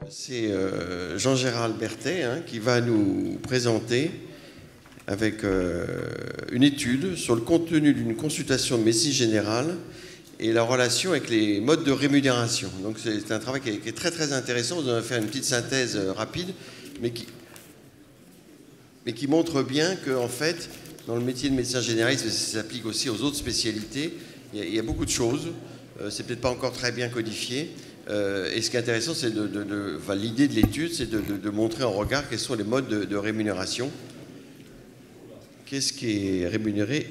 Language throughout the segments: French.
C'est Jean-Gérard Albertet qui va nous présenter avec une étude sur le contenu d'une consultation de médecine générale et la relation avec les modes de rémunération. Donc c'est un travail qui est très très intéressant. Vous allez faire une petite synthèse rapide, mais qui montre bien qu'en fait, dans le métier de médecin généraliste, ça s'applique aussi aux autres spécialités, il y a beaucoup de choses. C'est peut-être pas encore très bien codifié. Et ce qui est intéressant, c'est l'idée de l'étude, c'est de montrer en regard quels sont les modes de rémunération. Qu'est-ce qui est rémunéré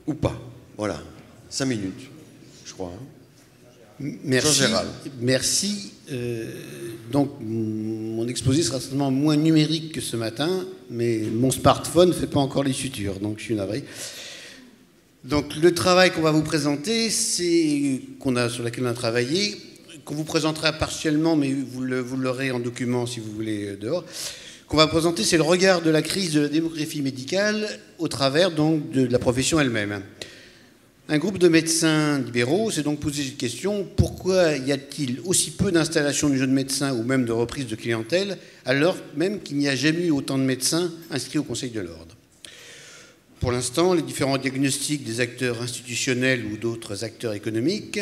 ou pas? Voilà, 5 minutes, je crois. Merci. Merci. Donc, mon exposé sera certainement moins numérique que ce matin, mais mon smartphone ne fait pas encore les sutures, donc je suis navré. Donc, le travail qu'on va vous présenter, c'est sur lequel on a travaillé, qu'on vous présentera partiellement, mais vous l'aurez en document si vous voulez dehors. Qu'on va présenter, c'est le regard de la crise de la démographie médicale au travers donc de la profession elle-même. Un groupe de médecins libéraux s'est donc posé cette question: pourquoi y a-t-il aussi peu d'installations de jeunes médecins ou même de reprise de clientèle, alors même qu'il n'y a jamais eu autant de médecins inscrits au Conseil de l'Ordre? Pour l'instant, les différents diagnostics des acteurs institutionnels ou d'autres acteurs économiques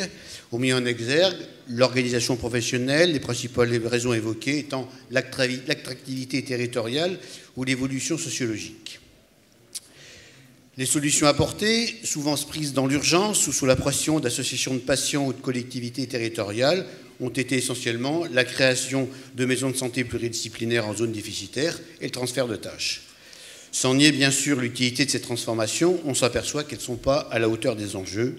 ont mis en exergue l'organisation professionnelle, les principales raisons évoquées étant l'attractivité territoriale ou l'évolution sociologique. Les solutions apportées, souvent prises dans l'urgence ou sous la pression d'associations de patients ou de collectivités territoriales, ont été essentiellement la création de maisons de santé pluridisciplinaires en zone déficitaire et le transfert de tâches. Sans nier bien sûr l'utilité de ces transformations, on s'aperçoit qu'elles ne sont pas à la hauteur des enjeux.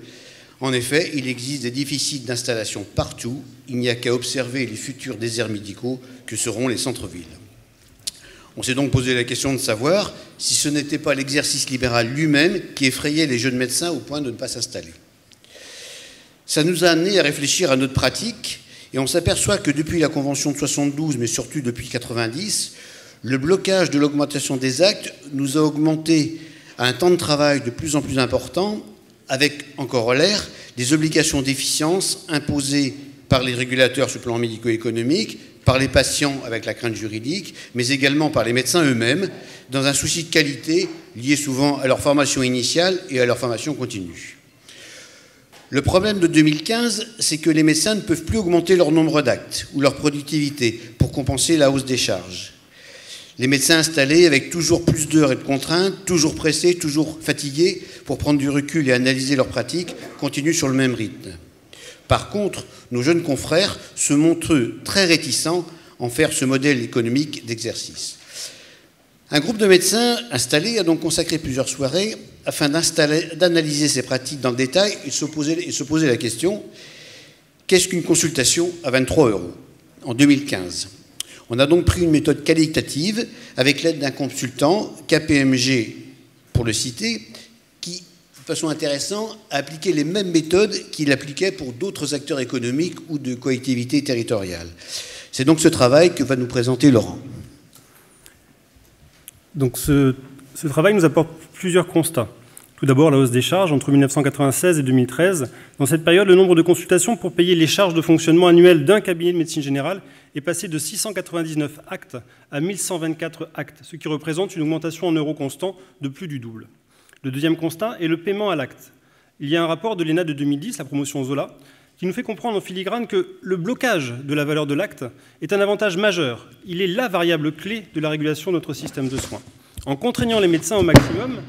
En effet, il existe des déficits d'installation partout. Il n'y a qu'à observer les futurs déserts médicaux que seront les centres-villes. On s'est donc posé la question de savoir si ce n'était pas l'exercice libéral lui-même qui effrayait les jeunes médecins au point de ne pas s'installer. Ça nous a amené à réfléchir à notre pratique et on s'aperçoit que depuis la Convention de 72, mais surtout depuis 90, le blocage de l'augmentation des actes nous a augmenté à un temps de travail de plus en plus important, avec en corollaire des obligations d'efficience imposées par les régulateurs sur le plan médico-économique, par les patients avec la crainte juridique, mais également par les médecins eux-mêmes, dans un souci de qualité lié souvent à leur formation initiale et à leur formation continue. Le problème de 2015, c'est que les médecins ne peuvent plus augmenter leur nombre d'actes ou leur productivité pour compenser la hausse des charges. Les médecins installés, avec toujours plus d'heures et de contraintes, toujours pressés, toujours fatigués, pour prendre du recul et analyser leurs pratiques, continuent sur le même rythme. Par contre, nos jeunes confrères se montrent très réticents en faire ce modèle économique d'exercice. Un groupe de médecins installés a donc consacré plusieurs soirées afin d'analyser ces pratiques dans le détail et se poser la question: qu'est-ce qu'une consultation à 23 € en 2015 ? On a donc pris une méthode qualitative avec l'aide d'un consultant, KPMG pour le citer, qui, de façon intéressante, a appliqué les mêmes méthodes qu'il appliquait pour d'autres acteurs économiques ou de collectivités territoriales. C'est donc ce travail que va nous présenter Laurent. Donc ce travail nous apporte plusieurs constats. Tout d'abord, la hausse des charges entre 1996 et 2013. Dans cette période, le nombre de consultations pour payer les charges de fonctionnement annuelles d'un cabinet de médecine générale est passé de 699 actes à 1124 actes, ce qui représente une augmentation en euros constants de plus du double. Le deuxième constat est le paiement à l'acte. Il y a un rapport de l'ENA de 2010, la promotion Zola, qui nous fait comprendre en filigrane que le blocage de la valeur de l'acte est un avantage majeur. Il est la variable clé de la régulation de notre système de soins. En contraignant les médecins au maximum,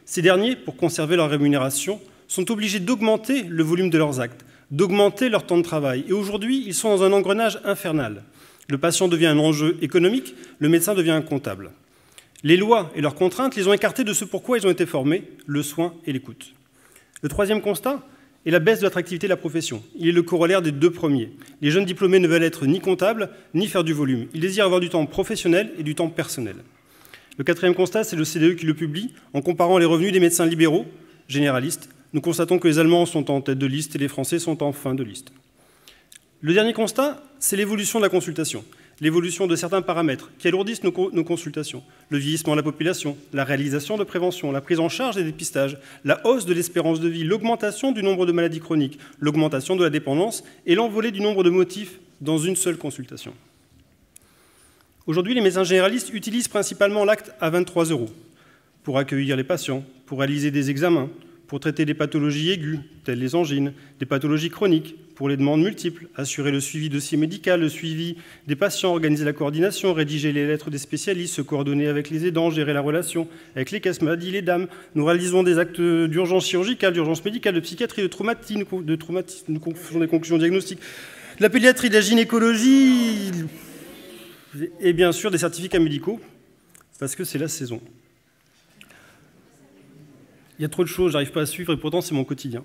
ces derniers, pour conserver leur rémunération, sont obligés d'augmenter le volume de leurs actes, d'augmenter leur temps de travail. Et aujourd'hui, ils sont dans un engrenage infernal. Le patient devient un enjeu économique, le médecin devient un comptable. Les lois et leurs contraintes les ont écartés de ce pourquoi ils ont été formés, le soin et l'écoute. Le troisième constat est la baisse de l'attractivité de la profession. Il est le corollaire des deux premiers. Les jeunes diplômés ne veulent être ni comptables, ni faire du volume. Ils désirent avoir du temps professionnel et du temps personnel. Le quatrième constat, c'est le CDE qui le publie. En comparant les revenus des médecins libéraux, généralistes, nous constatons que les Allemands sont en tête de liste et les Français sont en fin de liste. Le dernier constat, c'est l'évolution de la consultation. l'évolution de certains paramètres qui alourdissent nos consultations, le vieillissement de la population, la réalisation de prévention, la prise en charge des dépistages, la hausse de l'espérance de vie, l'augmentation du nombre de maladies chroniques, l'augmentation de la dépendance et l'envolée du nombre de motifs dans une seule consultation. Aujourd'hui, les médecins généralistes utilisent principalement l'acte à 23 € pour accueillir les patients, pour réaliser des examens, pour traiter des pathologies aiguës, telles les angines, des pathologies chroniques, pour les demandes multiples, assurer le suivi dossier médical, le suivi des patients, organiser la coordination, rédiger les lettres des spécialistes, se coordonner avec les aidants, gérer la relation avec les caisses maladies, les dames. Nous réalisons des actes d'urgence chirurgicale, d'urgence médicale, de psychiatrie, de traumatisme, nous faisons des conclusions diagnostiques, de la pédiatrie, de la gynécologie et bien sûr des certificats médicaux, parce que c'est la saison. Il y a trop de choses, j'arrive pas à suivre et pourtant c'est mon quotidien.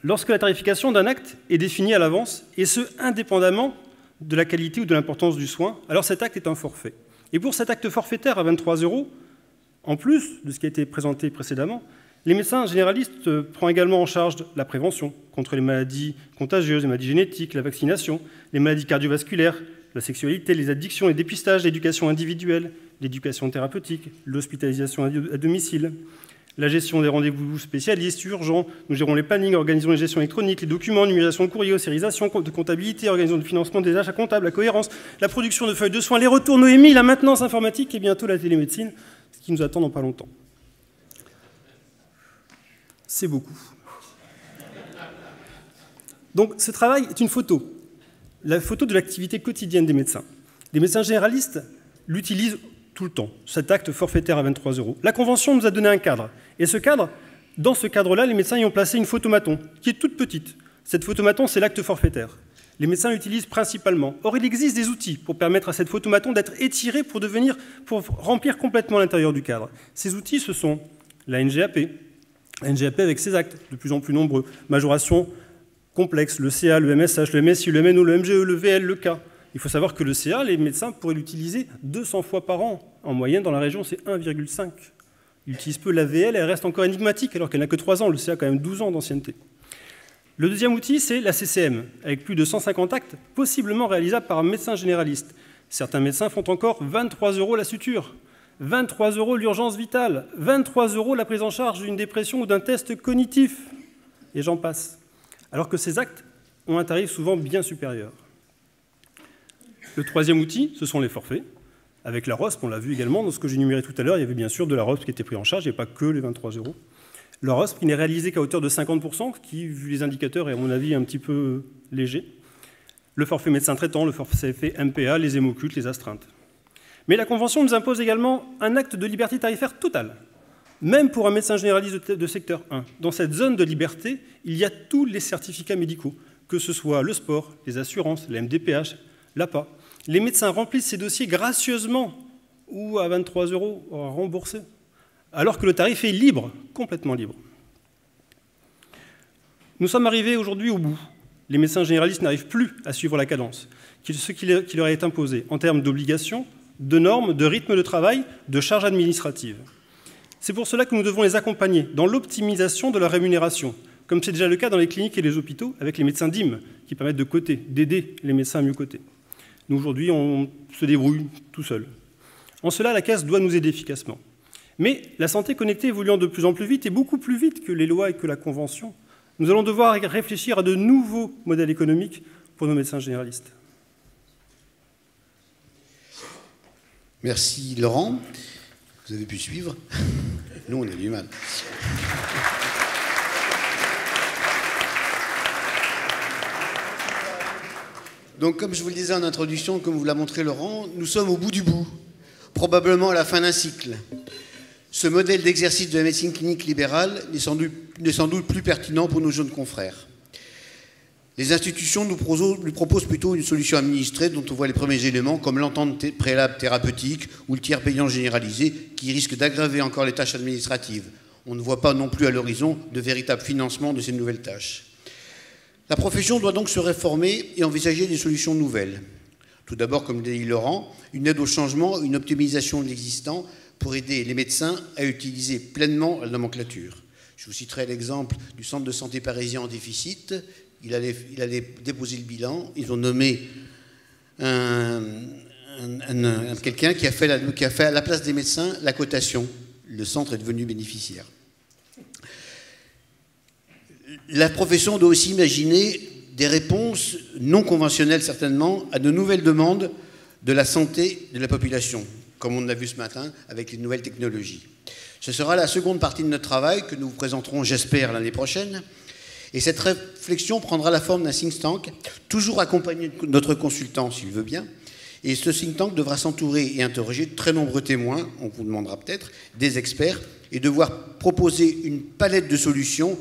Lorsque la tarification d'un acte est définie à l'avance, et ce, indépendamment de la qualité ou de l'importance du soin, alors cet acte est un forfait. Et pour cet acte forfaitaire à 23 €, en plus de ce qui a été présenté précédemment, les médecins généralistes prennent également en charge la prévention contre les maladies contagieuses, les maladies génétiques, la vaccination, les maladies cardiovasculaires, la sexualité, les addictions, les dépistages, l'éducation individuelle, l'éducation thérapeutique, l'hospitalisation à domicile, la gestion des rendez-vous spécialistes, urgents, nous gérons les plannings, organisons les gestions électroniques, les documents, numérisation de courrier, sérisation de comptabilité, organisation de financement des achats comptables, la cohérence, la production de feuilles de soins, les retours Noémie, la maintenance informatique et bientôt la télémédecine, ce qui nous attend dans pas longtemps. C'est beaucoup. Donc ce travail est une photo, la photo de l'activité quotidienne des médecins. Les médecins généralistes l'utilisent tout le temps, cet acte forfaitaire à 23 €. La Convention nous a donné un cadre. Et ce cadre, dans ce cadre-là, les médecins y ont placé une photomaton, qui est toute petite. Cette photomaton, c'est l'acte forfaitaire. Les médecins l'utilisent principalement. Or, il existe des outils pour permettre à cette photomaton d'être étirée pour remplir complètement l'intérieur du cadre. Ces outils, ce sont la NGAP avec ses actes, de plus en plus nombreux, majoration complexe, le CA, le MSH, le MSI, le MNO, le MGE, le VL, le K. Il faut savoir que le CA, les médecins pourraient l'utiliser 200 fois par an. En moyenne, dans la région, c'est 1,5. Ils utilisent peu la VL, elle reste encore énigmatique, alors qu'elle n'a que 3 ans. Le CA a quand même 12 ans d'ancienneté. Le deuxième outil, c'est la CCM, avec plus de 150 actes, possiblement réalisables par un médecin généraliste. Certains médecins font encore 23 € la suture, 23 € l'urgence vitale, 23 € la prise en charge d'une dépression ou d'un test cognitif, et j'en passe. Alors que ces actes ont un tarif souvent bien supérieur. Le troisième outil, ce sont les forfaits. Avec la ROSP, on l'a vu également, dans ce que j'ai énuméré tout à l'heure, il y avait bien sûr de la ROSP qui était pris en charge, et pas que les 23 €. La ROSP qui n'est réalisée qu'à hauteur de 50%, qui, vu les indicateurs, est à mon avis un petit peu léger. Le forfait médecin traitant, le forfait MPA, les hémocutes, les astreintes. Mais la Convention nous impose également un acte de liberté tarifaire totale, même pour un médecin généraliste de secteur 1. Dans cette zone de liberté, il y a tous les certificats médicaux, que ce soit le sport, les assurances, la MDPH, l'APA. Les médecins remplissent ces dossiers gracieusement ou à 23 € à rembourser, alors que le tarif est libre, complètement libre. Nous sommes arrivés aujourd'hui au bout. Les médecins généralistes n'arrivent plus à suivre la cadence, ce qui leur est imposé en termes d'obligations, de normes, de rythme de travail, de charges administratives. C'est pour cela que nous devons les accompagner dans l'optimisation de leur rémunération, comme c'est déjà le cas dans les cliniques et les hôpitaux avec les médecins DIM, qui permettent de coter, d'aider les médecins à mieux coter. Nous, aujourd'hui, on se débrouille tout seul. En cela, la Caisse doit nous aider efficacement. Mais la santé connectée évoluant de plus en plus vite, et beaucoup plus vite que les lois et que la Convention, nous allons devoir réfléchir à de nouveaux modèles économiques pour nos médecins généralistes. Merci Laurent. Vous avez pu suivre. Nous, on a du mal. Donc, comme je vous le disais en introduction, comme vous l'a montré Laurent, nous sommes au bout du bout, probablement à la fin d'un cycle. Ce modèle d'exercice de la médecine clinique libérale n'est sans doute plus pertinent pour nos jeunes confrères. Les institutions nous proposent plutôt une solution administrée dont on voit les premiers éléments, comme l'entente préalable thérapeutique ou le tiers payant généralisé, qui risque d'aggraver encore les tâches administratives. On ne voit pas non plus à l'horizon de véritable financement de ces nouvelles tâches. La profession doit donc se réformer et envisager des solutions nouvelles. Tout d'abord, comme l'a dit Laurent, une aide au changement, une optimisation de l'existant pour aider les médecins à utiliser pleinement la nomenclature. Je vous citerai l'exemple du centre de santé parisien en déficit. Il allait déposer le bilan. Ils ont nommé un quelqu'un qui a fait à la place des médecins la cotation. Le centre est devenu bénéficiaire. La profession doit aussi imaginer des réponses non conventionnelles, certainement, à de nouvelles demandes de la santé de la population, comme on l'a vu ce matin avec les nouvelles technologies. Ce sera la seconde partie de notre travail que nous vous présenterons, j'espère, l'année prochaine. Et cette réflexion prendra la forme d'un think tank, toujours accompagné de notre consultant, s'il veut bien. Et ce think tank devra s'entourer et interroger de très nombreux témoins, on vous demandera peut-être, des experts, et devoir proposer une palette de solutions,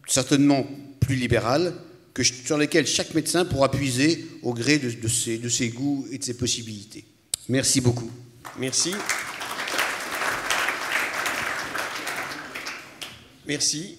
certainement plus libérales, sur lesquelles chaque médecin pourra puiser au gré de ses goûts et de ses possibilités. Merci beaucoup. Merci. Merci.